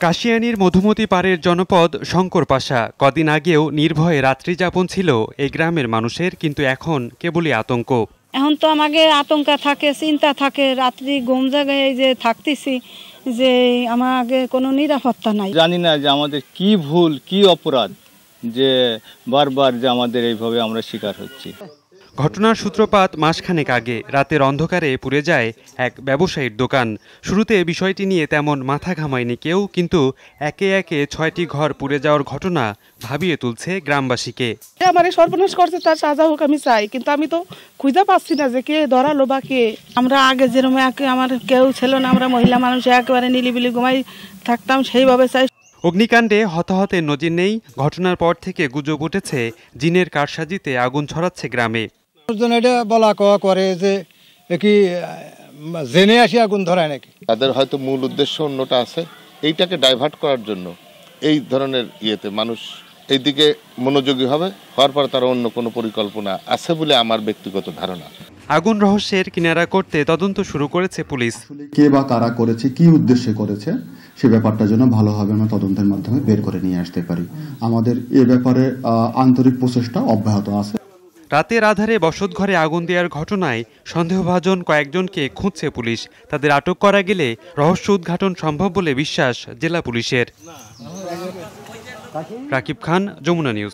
কাশিয়ানীর মধুমতি পাড়ের জনপদ শঙ্করপাশা। কদিন আগেও নির্ভয়ে রাত্রি যাপন ছিল এই গ্রামের মানুষের, কিন্তু এখন কেবলই আতঙ্ক। এখন তো আমাকে আতঙ্ক থাকে, চিন্তা থাকে, রাত্রি ঘুম জায়গায় যে থাকতেছি, যে আমাকে কোনো নিরাপত্তা নাই। জানি না যে আমাদের কি ভুল, কি অপরাধ যে বারবার যে আমাদের এইভাবে আমরা শিকার হচ্ছি। ঘটনার সূত্রপাত মাসখানেক আগে। রাতের অন্ধকারে পুড়ে যায় এক ব্যবসায়ীর দোকান। শুরুতে বিষয়টি নিয়ে তেমন মাথা ঘামায়নি কেউ, কিন্তু একে একে ৬টি ঘর পুড়ে যাওয়ার ঘটনা ভাবিয়ে তুলছে গ্রামবাসীকে। আমার সর্বনাশ করছে, তার সাজা হোক আমি চাই, কিন্তু আমি তো খুঁজে পাচ্ছি না যে কে ধরালো বা কে। আমরা আগে যেরকম আমার কেউ ছিল না, আমরা মহিলা মানুষ একেবারে নিলিবিলি ঘুমাই থাকতাম, সেইভাবে চাই। অগ্নিকাণ্ডে হতাহতের নজির নেই। ঘটনার পর থেকে গুজব উঠেছে জিনের কারসাজিতে আগুন ছড়াচ্ছে গ্রামে। এটা বলা কওয়া করে যে কি জেনে আসি আগুন ধরায় নাকি। তাদের হয়তো মূল উদ্দেশ্য অন্যটা আছে, এইটাকে ডাইভার্ট করার জন্য এই ধরনের ইয়েতে মানুষ এইদিকে মনোযোগী হওয়ার পর তার অন্য কোনো পরিকল্পনা আছে বলে আমার ব্যক্তিগত ধারণা। আগুন রহস্যের কিনারা করতে তদন্ত শুরু করেছে পুলিশ। কে বা কারা করেছে, কি উদ্দেশ্যে করেছে, সে ব্যাপারটা যেন ভালোভাবে আমরা তদন্তের মাধ্যমে বের করে নিয়ে আসতে পারি। আমাদের এ ব্যাপারে আন্তরিক প্রচেষ্টা অব্যাহত আছে। রাতের আধারে বসতঘরে আগুন দেওয়ার ঘটনায় সন্দেহভাজন কয়েকজনকে খুঁজছে পুলিশ। তাদের আটক করা গেলে রহস্য উদ্ঘাটন সম্ভব বলে বিশ্বাস জেলা পুলিশের। রাকিব খান, যমুনা নিউজ।